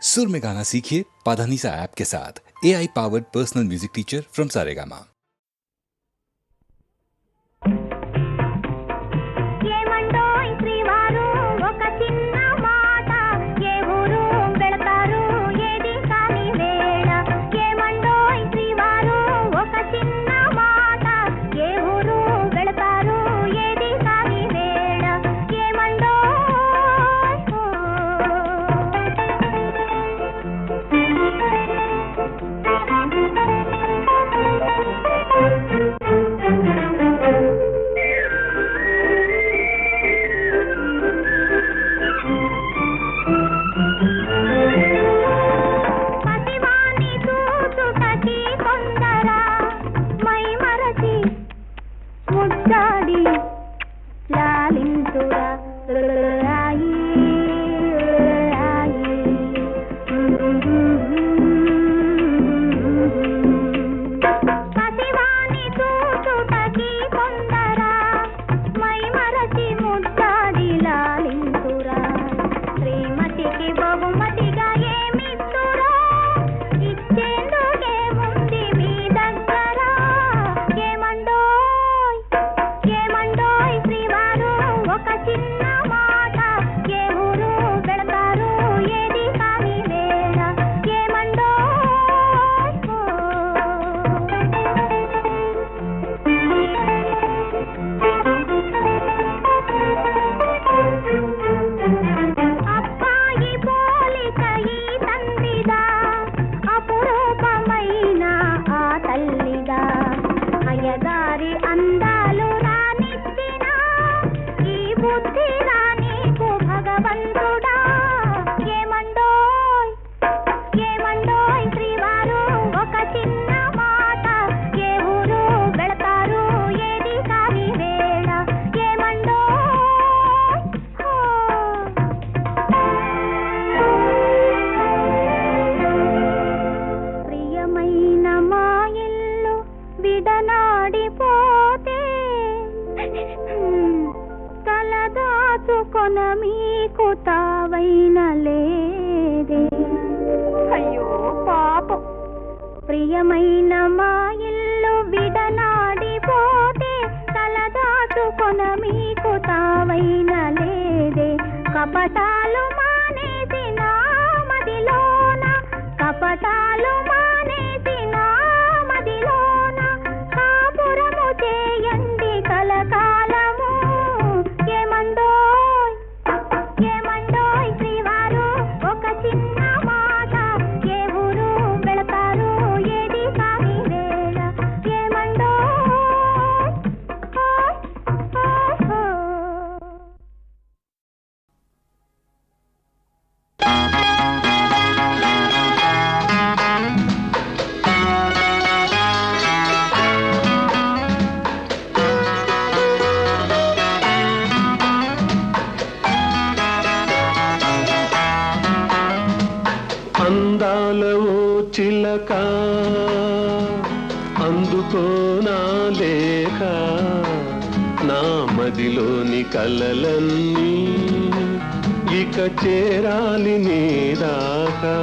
सुर में गाना सीखिए पाधानीसा ऐप के साथ। AI powered personal music teacher from Saregama. ప్రియమైన మా ఇల్లు విడనాడిపోతే తలదాచుకొన మీకు తావైన లేదే. కపటాలు మానేసి నా మదిలోన, కపటాలు మానేసి నా మదిలోన కాపురము చేయండి కలకాలము. ఏమండోయ్ ఏమండోయ్ శ్రీవారు ఒక చిన్న మాట, ఏ ఊరు వెళతారు ఏది కాని వేళ. ఏమండోయ్ అందాల ఓ చిలక అందుకో నా లేఖ, నా మదిలోని కలలన్నీ ఇక చేరాలి నీ దాకా.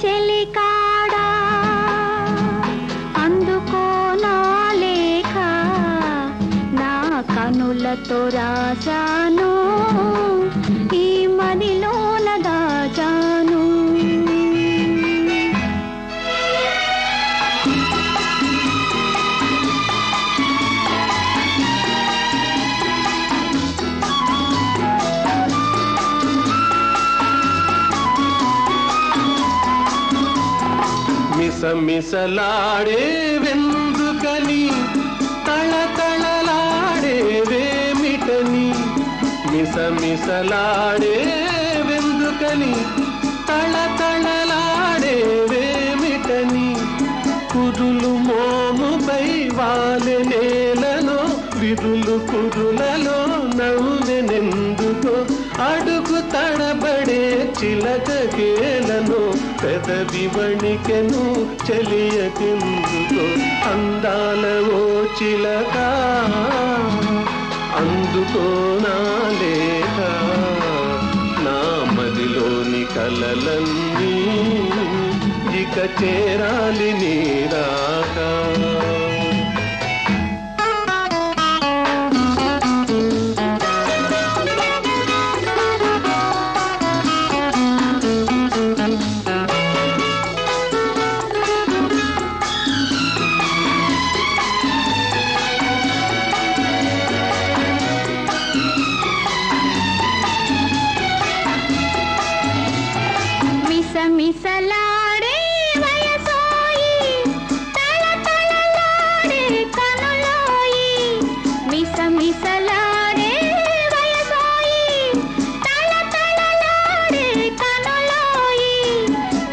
చెలికాడా అందుకో నా లేఖ, నా కనులతో రాశాను ఈ మదిలోన దాచాను. మిసమిసలాడే వెందుకని, తళతళలాడే వేమిటని. మిసమిసలాడే వెందుకని, తళతళలాడే వేమిటని. కురులు మోముపై వాలె నేలలో, విరులు కురులలో నవ్వెనెందుకో. అడుగు తడబడే చిలక కేలను పెదవి వణికెను చెలియకెందుకో అందాల ఓ చిలక అందుకో నా లేఖ నా మదిలోని కలలన్నీ ఇక చేరాలి నీ రాక మిసమిసలాడే వయసోయి తళతళలాడే కనులోయి మిసమిసలాడే వయసోయి తళతళలాడే కనులోయి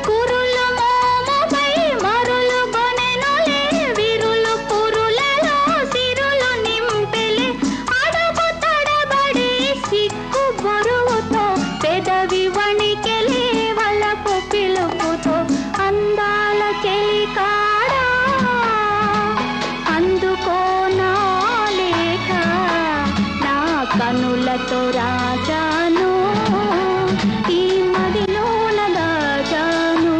కురులు మోముపై మరులు గొనెనులే విరులు పురులలో సిరులు నింపెలే అడుగు తడబడి సిగ్గు బరువుతో పెదవి వణికెలే పిలుపుతో అందాల చెలికాడా అందుకో నా లేఖ నా కనులతో రాజాను ఈ మదిలోన దాచాను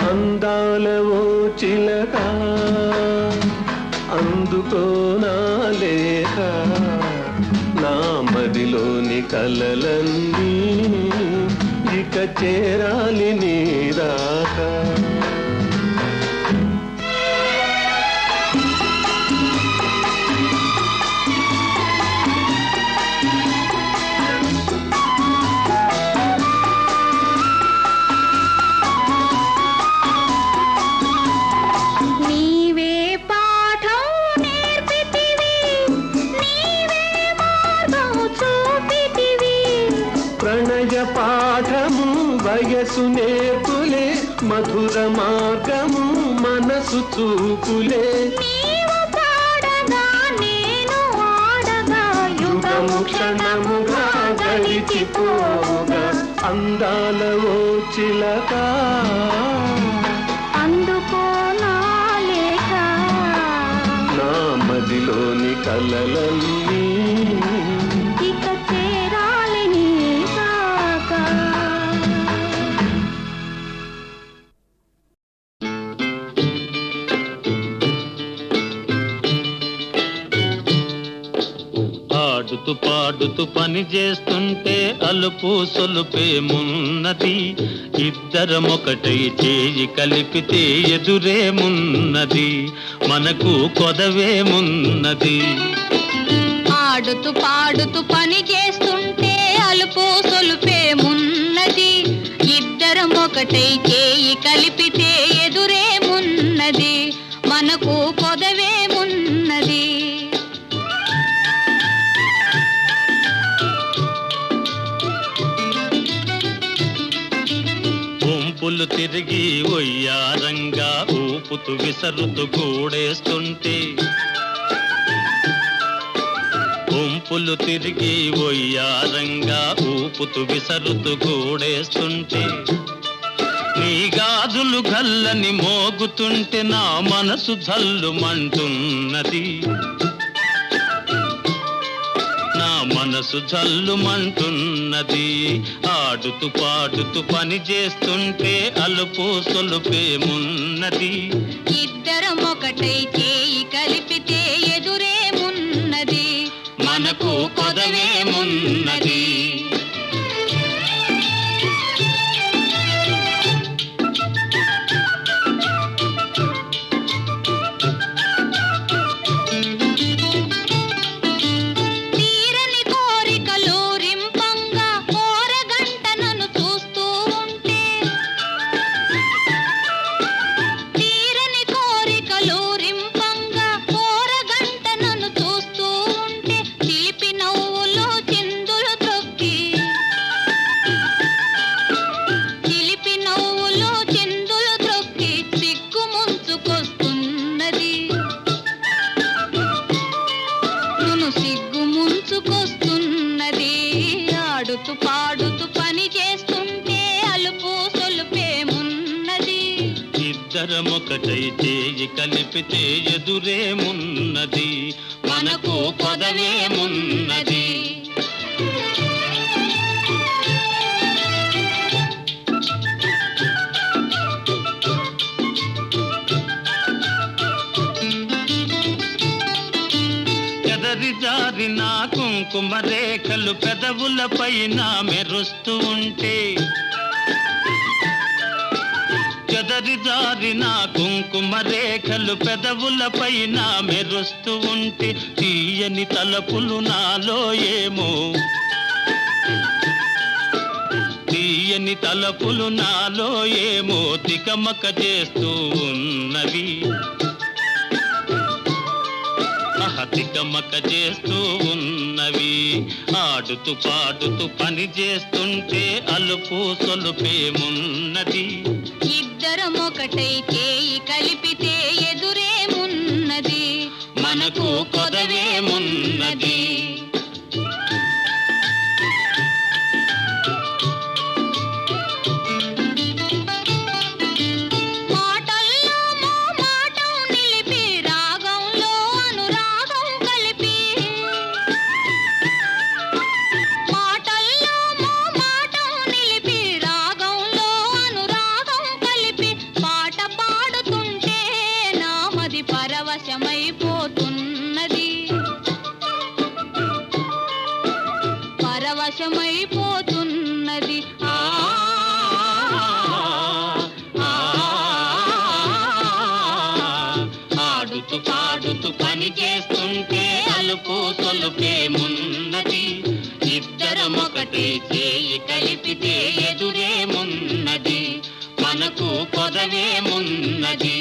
అందాల ఓ చిలక అందుకో నా లేఖ నా మదిలోని కలలన్నీ ఇక చేరాలి నీ రాక నీవే పాఠం నేర్పితివి నీవే మార్గం చూపితివి ప్రణయ పాఠము వయసు నేర్పులే మధుర మార్గము మనసు చూపులే నీవు పాడగా నేను ఆడగా యుగము క్షణముగా గడిచిపోగా అందాల ఓ చిలక అందుకో నా లేఖ నా మదిలోని కలలన్నీ ఇక చేరాలి నీ రాక ఆడుతూ పాడుతూ పని చేస్తుంటే అలుపు సొలుపేమున్నది ఇద్దరమొకటై చేయి కలిపితే ఎదురేమున్నది మనకు కొదవేమున్నది ఆడుతూ పాడుతూ పని చేస్తుంటే అలుపు సొలుపేమున్నది ఇద్దరం ఒకటై చేయి కలిపితే ఎదురేమున్నది మనకు కొదవేమున్నది గుంపులు తిరిగి ఒయ్యారంగా ఊపుతూ విసరుతూ కూడేస్తుంటే గుంపులు తిరిగి ఒయ్యారంగా ఊపుతూ విసరుతూ కూడేస్తుంటే నీ గాజులు గల్లని మోగుతుంటే నా మనసు జల్లుమంటున్నది నా మనసు జల్లుమంటున్నది ఆడుతూ పాడుతూ పని చేస్తుంటే అలుపు సొలుపేమున్నది ఇద్దరం ఒకటై చేయి కలిపితే ఎదురేమున్నది మనకు కొదవేమున్నది తీరని కోరికలు రింపంగా కోరగంట నన్ను చూస్తూ ఉంటే తీరని కోరికలు రింపంగా కోరగంట నన్ను చూస్తూ ఉంటే చిలిపి నవ్వులు చిందులు ఇద్దరమొకటై చేయి కలిపితే ఎదురేమున్నది, మనకు కొదవేమున్నది. జారిన కుంకుమ రేఖలు పెదవుల పైన మెరుస్తూ ఉంటే, చెదరి జారిన కుంకుమ రేఖలు పెదవుల పైన మెరుస్తూ ఉంటే, తీయని తలపులు నాలో ఏమో, తీయని తలపులు నాలో ఏమో తికమక చేస్తూ ఉన్నవి, తికమక చేస్తూ ఉన్నవి. ఆడుతూ పాడుతూ పని చేస్తుంటే అలుపు సొలుపేమున్నది, ఇద్దరమొకటై చేయి కలిపితే ఎదురేమున్నది, మనకు కొదవేమున్నది. పరవశమైపోతున్నది. ఆడుతూ పాడుతూ పని చేస్తుంటే అలుపు సొలుపేమున్నది, ఇద్దరమొకటే చేయి కలిపితే ఎదురేమున్నది, మనకు కొదవేమున్నది.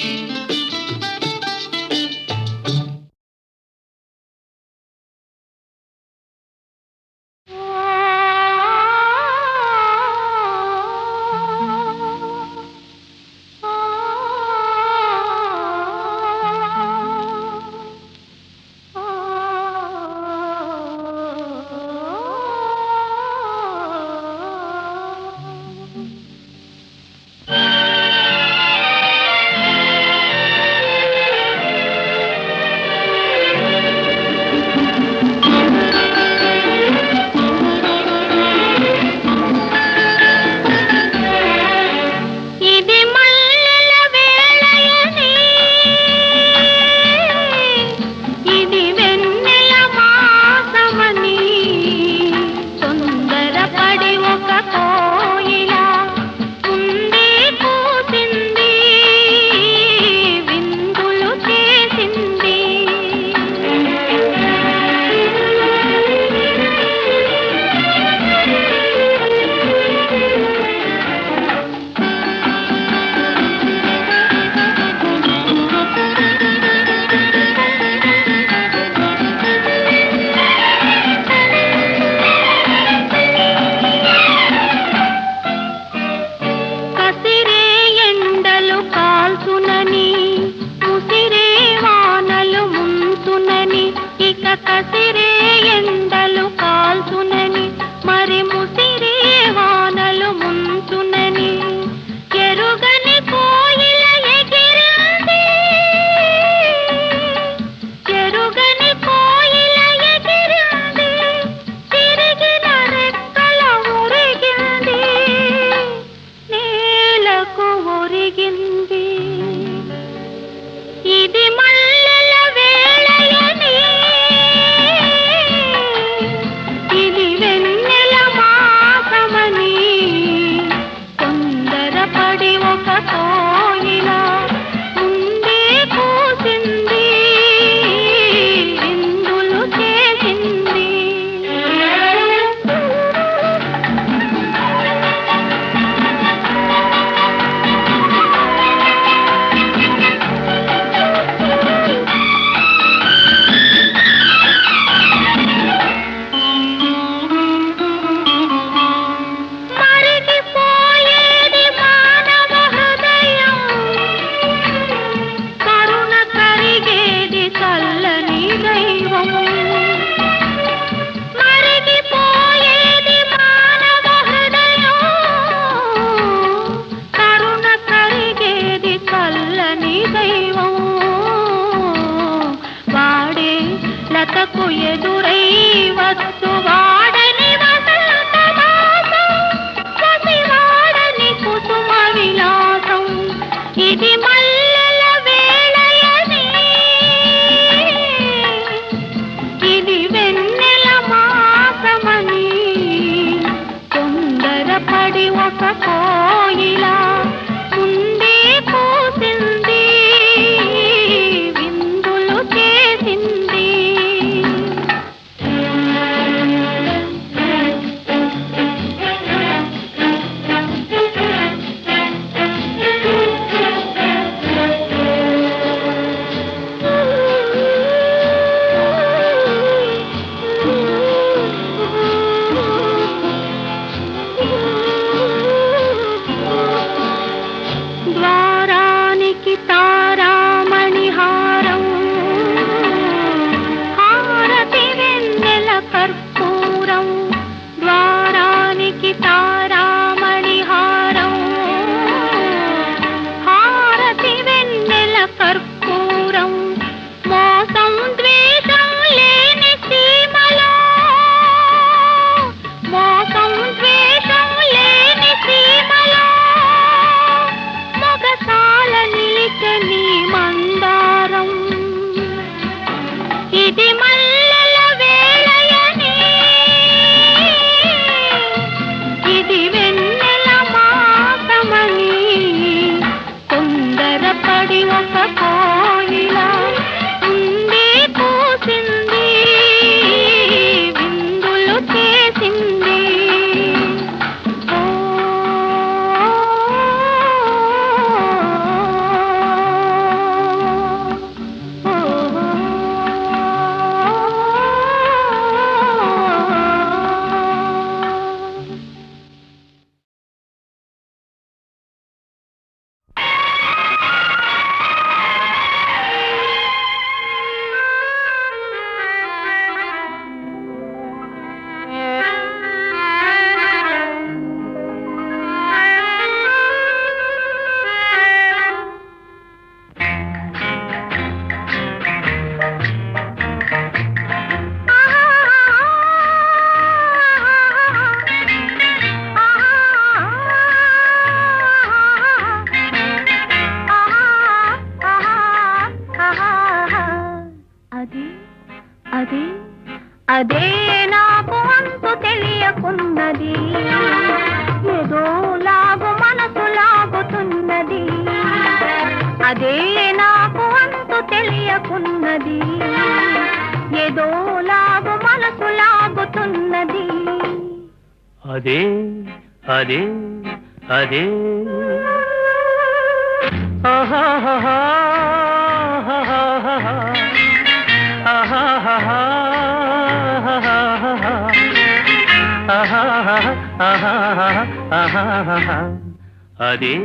వస్తువాడని వసంత మాసం, వసివాడని కుసుమ విలాసం, ఇది మల్లెల వేళయని, ఇది వెన్నెల మాసమని, తొందరపడి ఒక కోయిల ముందే పూసింది, విందులు చేసింది. ద్వారానికి తారామణిహారం, హారతి వెన్నెల కర్పూరం, ద్వారానికి తారామణిహారం, హారతి వెన్నెల కర్పూరం, మోసం ద్వేషం లేని సీమలో, మోసం ద్వేషం లేని సీమలో, మొగసాల నిలిచని మందారం, ఇది మల్లెల వేళయని, ఇది వెన్నెల మాసమని, తొందరపడి ఒక కోయిల ముందే పూసింది, విందులు చేసింది. అదే అదే నాకు అంతు తెలియకున్నది, ఏదో లాగు మనసు లాగుతున్నది, అదే నాకు అంతు తెలియకున్నది, ఏదో లాగు మనసు లాగుతున్నది. అదే అదే అదే ఆహాహా అదే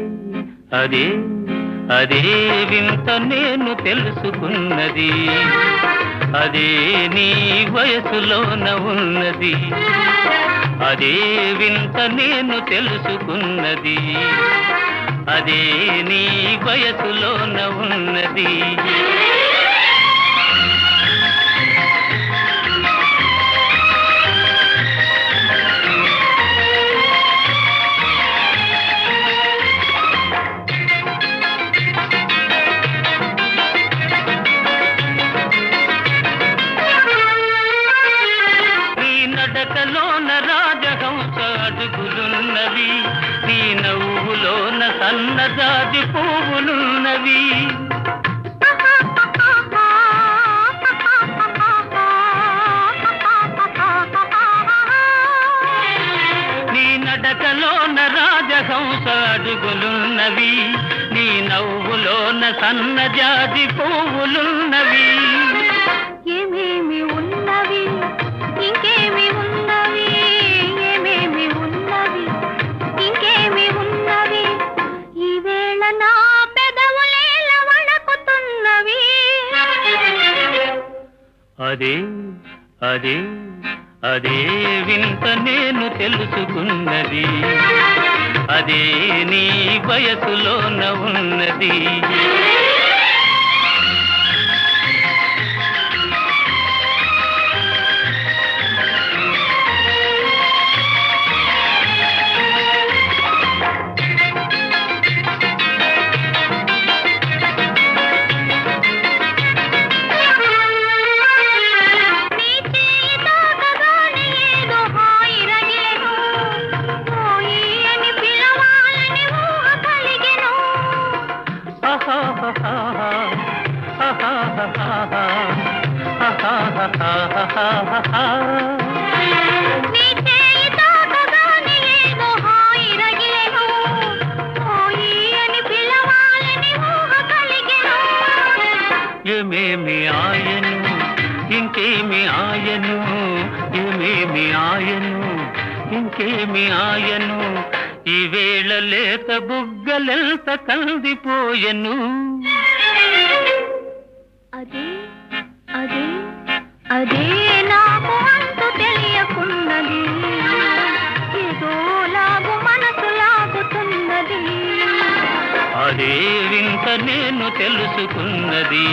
అదే అదే వింత నేను తెలుసుకున్నది, అదే నీ వయసులోన ఉన్నది, అదే వింత నేను తెలుసుకున్నది, అదే నీ వయసులోన ఉన్నది. నడకలోన రాజహంస అడుగులున్నవి, నీ నవ్వులోన సన్నజాజి పువ్వులున్నవి, నీ నడకలోన రాజహంస అడుగులున్నవి, నీ నవ్వులోన సన్నజాజి పువ్వులున్నవి. ఏమేమి ఉన్నవి ఇంకేమి ఉన్నవి, ఏమేమి ఉన్నవి ఇంకేమి ఉన్నవి, ఈవేళ నా పెదవులేల వణకుతున్నవి. అదే అదే అదే వింత నేను తెలుసుకున్నది, అదే నీ వయసులోన ఉన్నది. ఏమేమి ఆయను ఇంకేమి ఆయను, ఏమేమి ఆయను ఇంకేమి ఆయను, ఈవేళ లేత బుగ్గలెంత కందిపోయెను. అదే అదే అదే నాకు అంతు తెలియకున్నది, ఏదో లాగు మనసు లాగుతున్నది. అదే వింత నేను తెలుసుకున్నది,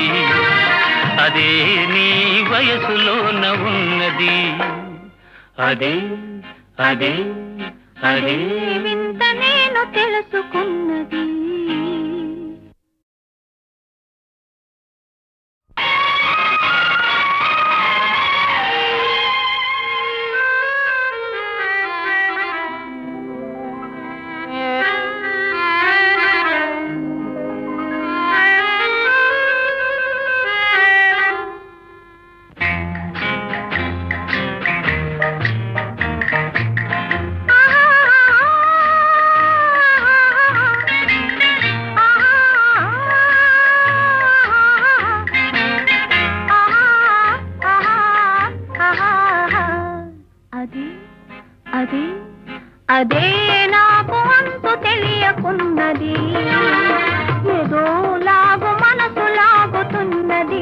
అదే నీ వయసులోన ఉన్నది. అదే అదే అదే వింత నేను తెలుసుకున్నది. అదే అదే నాకు అంతు తెలియకున్నది, ఏదో లాగు మనసు లాగుతున్నది.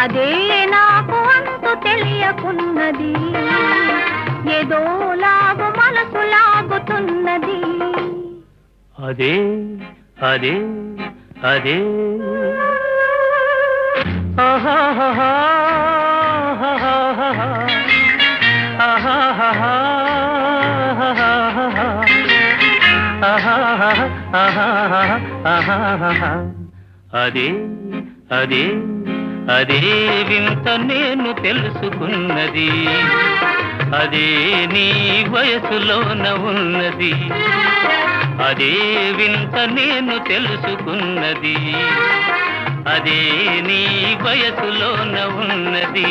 అదే నాకు అంతు తెలియకున్నది, ఏదో లాగు మనసు లాగుతున్నది. అదే అదే అదే ఆహాహా అదే అదే అదే వింత నేను తెలుసుకున్నది, అదే నీ వయసులోన ఉన్నది. అదే వింత నేను తెలుసుకున్నది, అదే నీ వయసులోన ఉన్నది.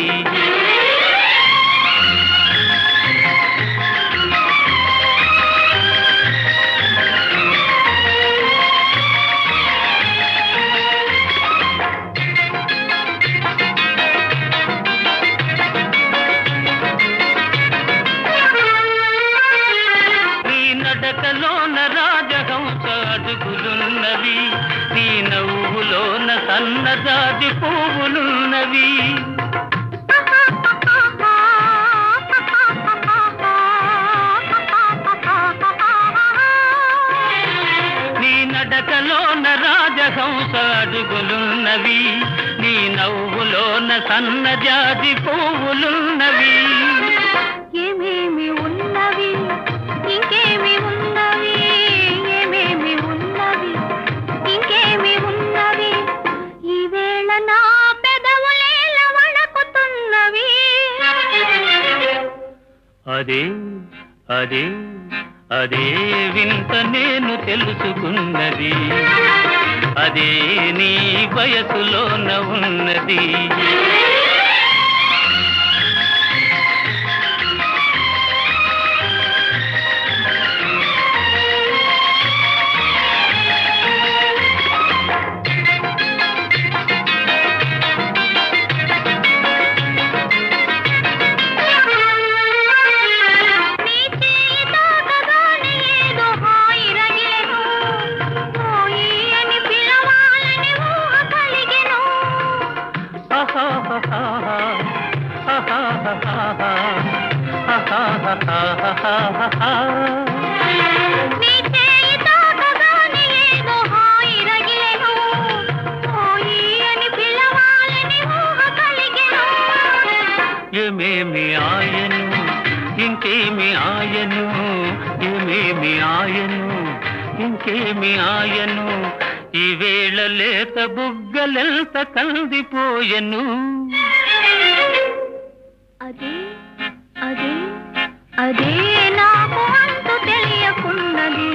నడకలోన రాజహంస అడుగులున్నవి, నీ నవ్వులోన సన్నజాజి పువ్వులున్నవి. నీ నడకలోన రాజహంస అడుగులున్నవి, నీ నవ్వులోన సన్నజాజి పువ్వులున్నవి. ఏమేమి ఉన్నవి ఇంకేమి ఉన్నవి, ఏమేమి ఉన్నవి ఇంకేమి ఉన్నవి, ఈవేళ నా పెదవులేల వణకుతున్నవి. అదే అదే అదే వింత నేను తెలుసుకున్నది, అదే నీ వయసులోన ఉన్నది. ఏమేమి ఆయను ఇంకేమి ఆయను, ఏమేమి ఆయను ఇంకేమి ఆయను, ఈవేళ లేత బుగ్గలెంత కందిపోయెను. అదే అదే అదే నాకు అంతు తెలియకున్నది,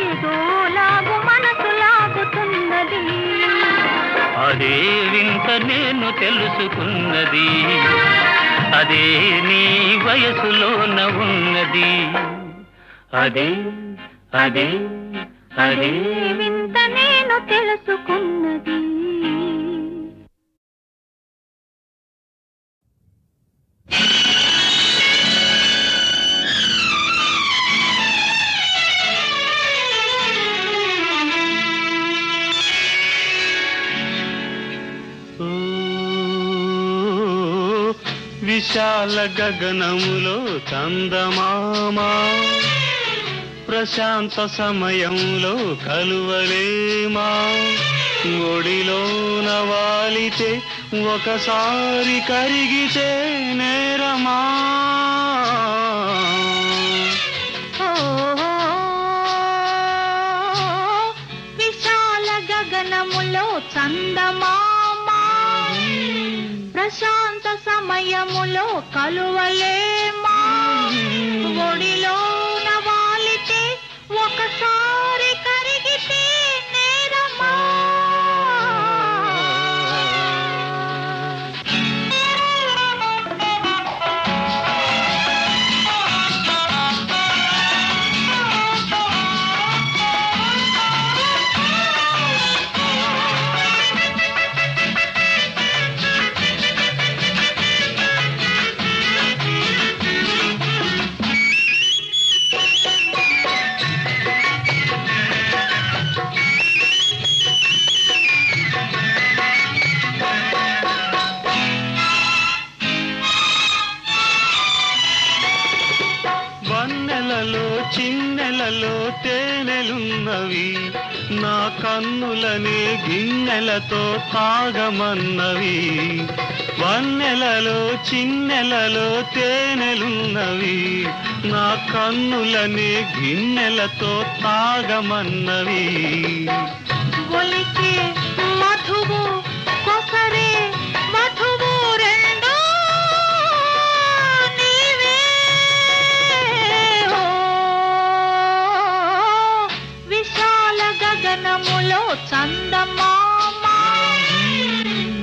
ఏదో లాగు మనసు లాగుతున్నది. అదే వింత నేను తెలుసుకున్నది, అదే నీ వయసులోన ఉన్నది. అదే అదే అదే వింత నేను తెలుసుకున్నది. విశాల గగనములో చందమామ ప్రశాంత సమయంలో కలువలేమా ఒడిలోన వాలితే ఒకసారి కరిగితే నేరమా విశాల గగనములో చందమామ ప్రశాంత సమయములో కలువలేమా ఒడిలోన వాలితే ఒకసారి కరిగితే నేరమా చిన్నెలలో తేనెలున్నవి నా కన్నులనే గిన్నెలతో తాగమన్నవి వన్నెలలో చిన్నెలలో తేనెలున్నవి నా కన్నులనే గిన్నెలతో తాగమన్నవి ఒలికే మధువు కొసరే మధువు రెండో నీవే విశాల గగనములో చందమామ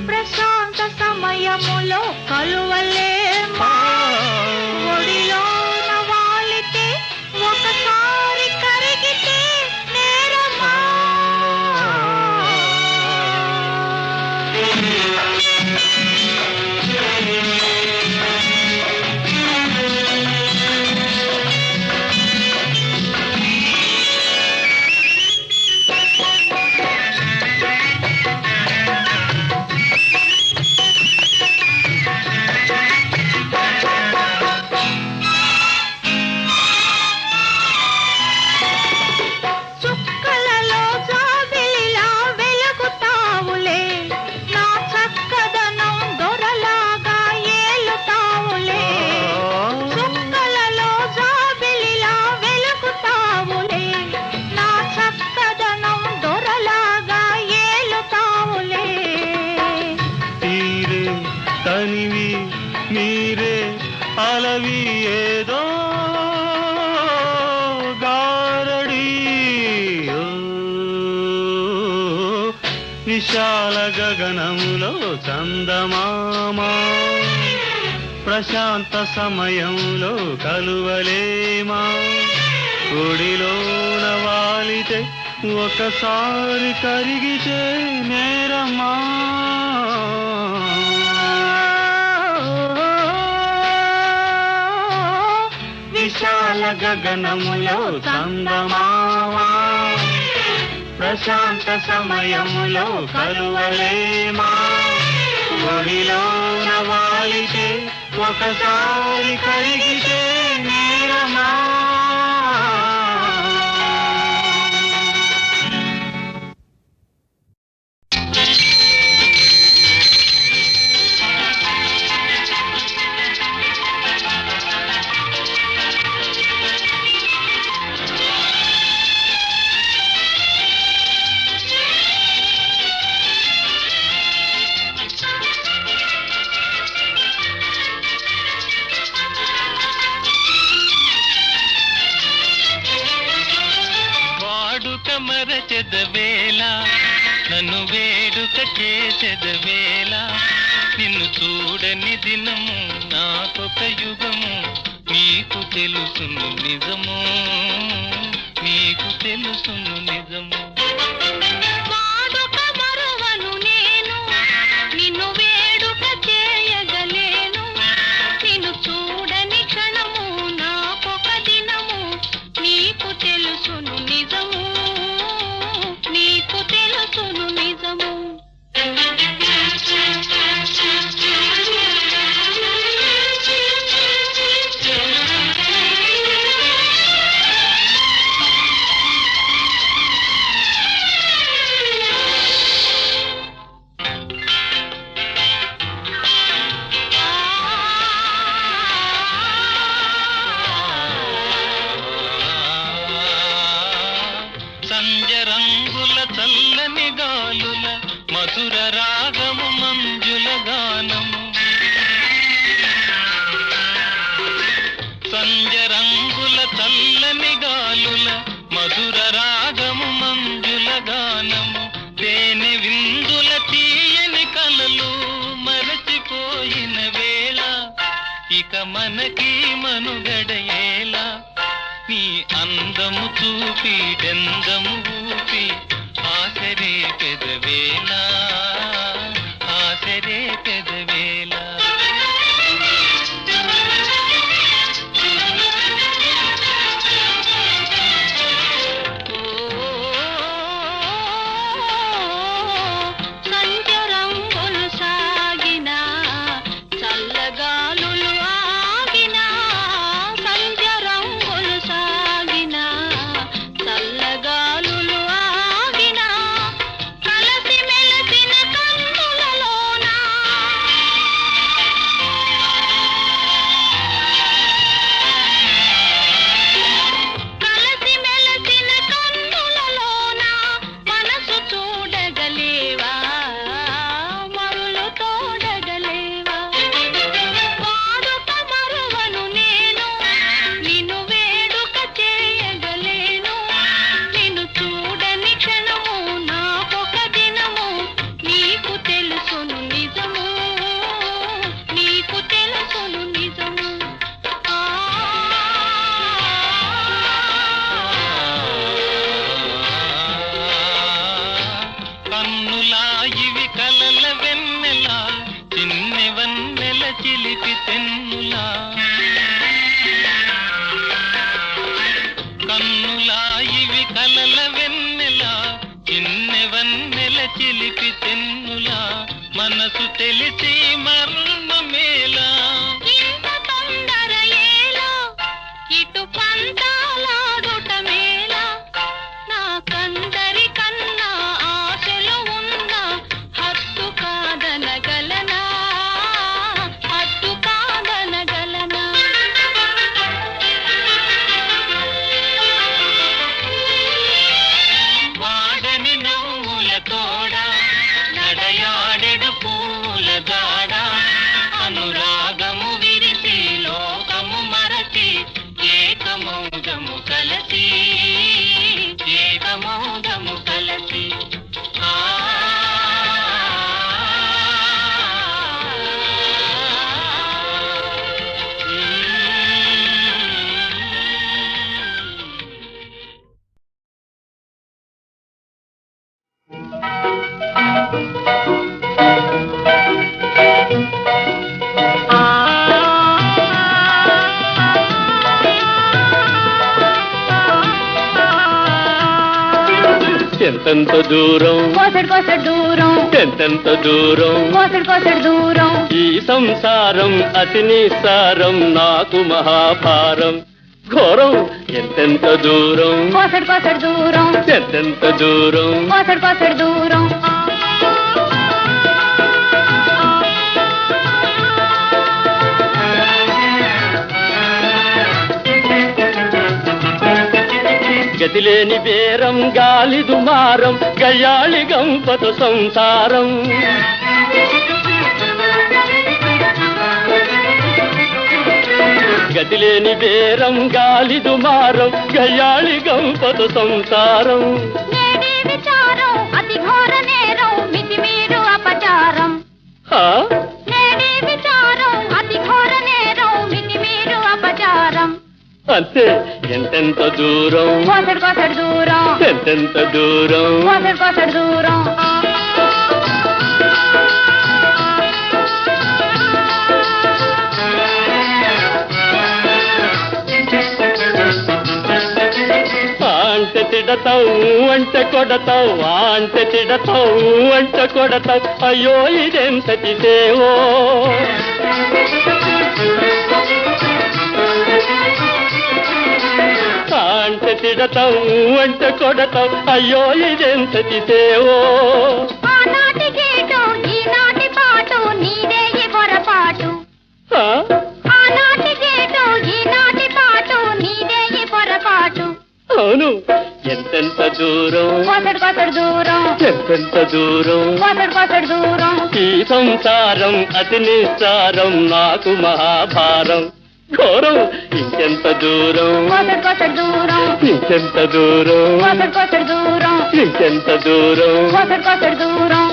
ప్రశాంత సమయములో కలువలేమా ఒడిలోన వాలితే ఒకసారి కరిగితే నేరమా చుక్కలలో జాబిలిలా వెలుగుతావులే నా చక్కదనం దొరలాగా ఏలుతావులే చుక్కలలో జాబిలిలా వెలుగుతావులే నా చక్కదనం దొరలాగా ఏలుతావులే తీరే తనివి మీరే అలవి ఏదో గారడి విశాల గగనములో చందమామ ప్రశాంత సమయంలో కలువలేమా ఒడిలోన వాలితే ఒకసారి కరిగితే నేరమా విశాల గగనములో చందమామ ప్రశాంత సమయములో కలువలేమా ఒడిలోన వాలితే ఒకసారి కరిగితే నేరమా మరచెదవేళ నన్ను వేడుక చేసెదవేళ నిన్ను చూడని దినము నాకొక యుగము నీకు తెలుసును నిజము నీకు తెలుసును నిజము సంజరంగుల చల్లని గాలుల మధుర రాగము మంజుల గానము సంజరంగుల చల్లని గాలుల మధుర రాగము మంజుల గానము తేనె విందుల తీయని కలలు మరచిపోయిన వేళ ఇక మనకి మనుగడయేలా నీ అందము చూపి డెందము ఊపి ఆసరే పెదవేళ ఆసరే పెదవేళ సంజరంగులు సాగిన చల్లగాలులు ఆగిన సంజరంగులు సాగిన చల్లగాలులు ఆగిన కలసి మెలసిన కన్నులలోన కలసి మెలసిన కన్నులలోన మనసు చూడగలేవా మరులు తోడగలేవా వాడుక మరువను నేను నిన్ను వేడుక చేయగలేను నిన్ను చూడని క్షణము నాకొక దినము నీకు తెలుసును నిజము నీకు తెలుసును నిజము కన్నులా ఇవి కలల వెన్నెలా చిన్ని వన్నెల చిలిపి తెన్నులా కన్నులా ఇవి కలల వెన్నెలా చిన్ని వన్నెల చిలిపి తెన్నులా మనసు తెలిసి మర్మమేలా ఇంత తొందర ఏలా ఇటు పంతాలాడుట మేలా నాకందరి కన్నా ఆశలు ఉన్న హద్దు కాదనగలనా హద్దు కాదనగలనా వాడని నవ్వుల తోడ నడయాడెడు పూల దాడ అనురాగము విరిసి లోకము మరచి ఏకమౌదము కలసి ఏకమౌదము కలసి ఆ ఎంతెంత దూరం కోసడు కోసడు దూరం ఎంతెంత దూరం కోసడు కోసడు దూరం ఈ సంసారం అతి నిస్సారం నాకు మహాభారం ఘోరం ఎంతెంత దూరం కోసడు కోసడు దూరం ఎంతెంత దూరం కోసడు కోసడు దూరం గతిలేని బేరం గాలి దుమారం గయ్యాళి గంపత సంసారం గతిలేని బేరం గాలి దుమారం గయ్యాళి గంపత సంసారం నేడి విచారం అతి ఘోర నేరం మితిమీరు అపచారం ఆ? నేడి విచారం అతి ఘోర నేరం మితిమీరు అపచారం అంతే ఎంతెంత దూరం కోసడు కోసడు దూరం ఎంతెంత దూరం కోసడు కోసడు దూరం అంటే తిడతావు అంటే కొడతావు అంటే తిడతావు అంటే కొడతావు అయ్యో ఇదెంతటి సేవో అంటే తిడతావు అంటే కొడతావు అయ్యో ఇదెంతటి సేవో ఆనాటి గీటు ఈనాటి పాటు నీదే ఈ పొరపాటు ఆ? ఆనాటి గీటు ఈనాటి పాటు నీదే ఈ పొరపాటు అవును ఎంతెంత దూరం కోసడు కోసడు దూరం ఎంతెంత దూరం కోసడు కోసడు దూరం ఈ సంసారం అతి నిస్సారం నాకు మహాభారం ఘోరం ఇంకెంత దూరం కోసడు కోసడు దూరం ఇంకెంత దూరం కోసడు కోసడు దూరం ఇంకెంత దూరం కోసడు కోసడు దూరం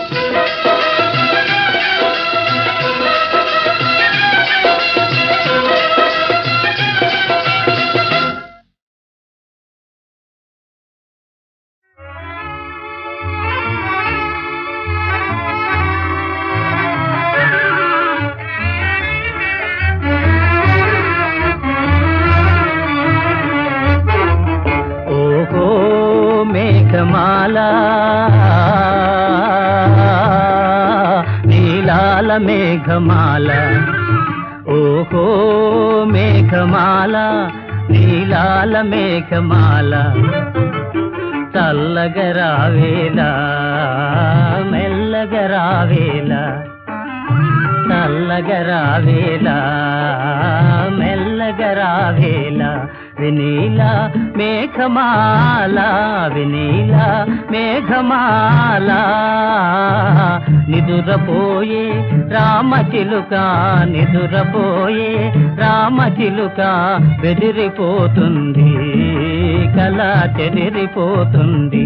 మేఘమాల నీలాల మేఘమాల ఓహో మేఘమాల నీలాల మేఘమాల చల్లగరావేలా మెల్లగరావేలా చల్లగరావేలా మెల్లగరావేలా వినీలా మేఘమాల వినీలా మేఘమాల నిదురపోయే రామచిలుక నిదురపోయే రామచిలుక బెదిరిపోతుంది కళ చెదిరిపోతుంది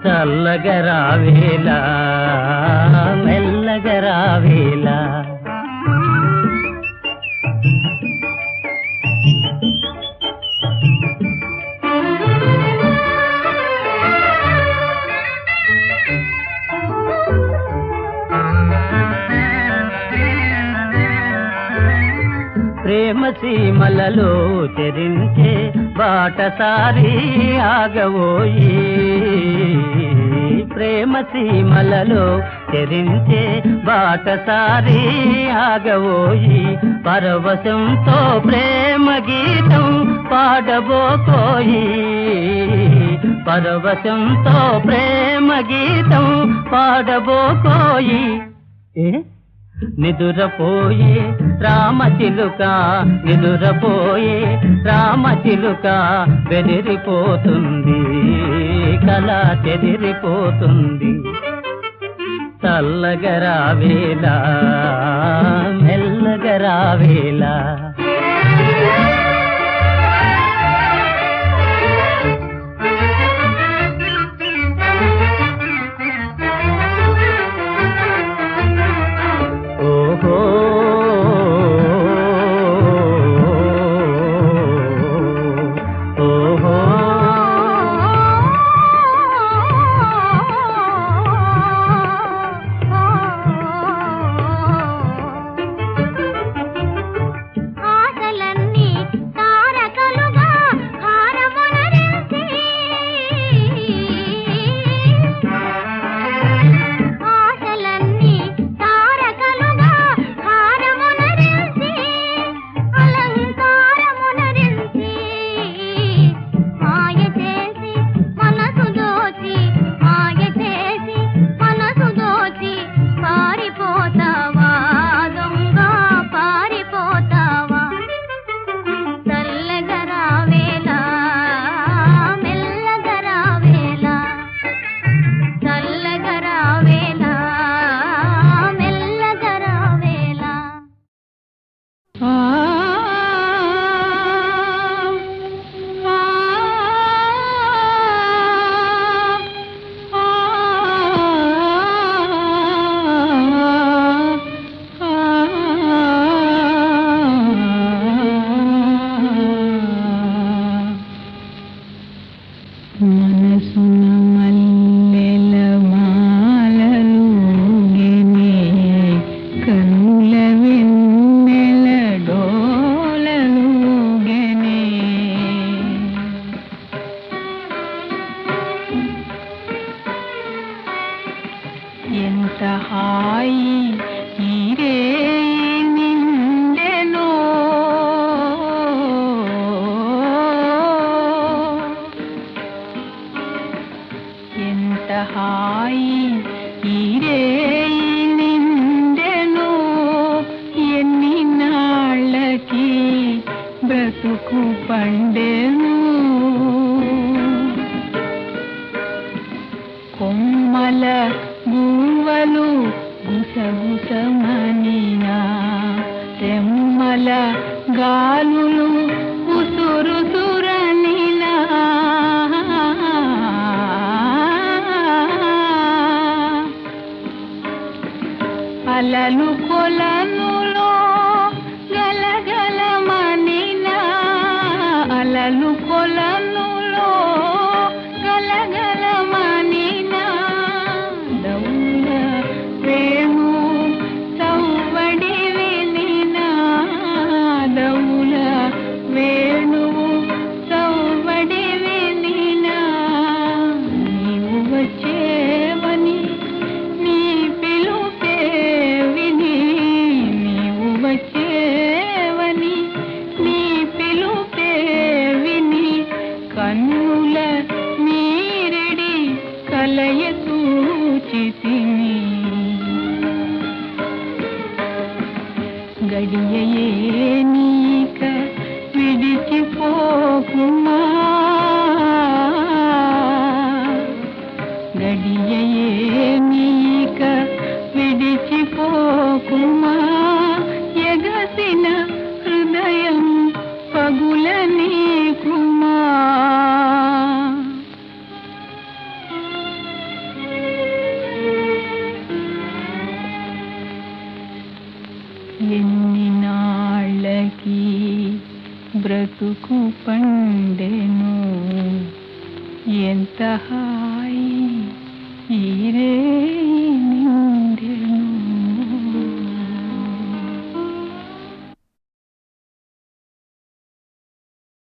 చల్లగరావేలా మెల్లగరావేలా ప్రేమ సీమలలో చెరించే బాటసారి ఆగవోయి ప్రేమ సీమలలో చెరించే బాటసారి ఆగవోయి పరవశంతో ప్రేమ గీతం పాడబోకోయి పరవశంతో ప్రేమ గీతం పాడబోకోయి నిదురపోయే రామచిలుక నిదురపోయే రామచిలుక బెదిరిపోతుంది కళ చెదిరిపోతుంది చల్లగరావేలా మెల్లగరావేలా బ్రతుకు పండెను గూవలు గుసగుసమనినా రెమ్మల గాలులు ఉసురుసురనినా అలలు కొలనులో గలగలమనినా అలలు కొలనులో గలగలమనినా దౌల వేణు సౌవడి వినినా దౌల వేణు సౌవడి వినినా నీవు వచ్చేవని నీ పిలుపే విని నీవు వచ్చేవని నీ పిలుపే విని కన్నుల నీరెడి కలయ చూచితిని గడియయే నీక విడిచిపోకుమా గడియయే నీక విడిచిపోకుమా ఎగసిన హృదయం పగుల నీకుమా ఎన్ని నాళ్ళకి బ్రతుకు పండెను ఎంత హాయి ఈరే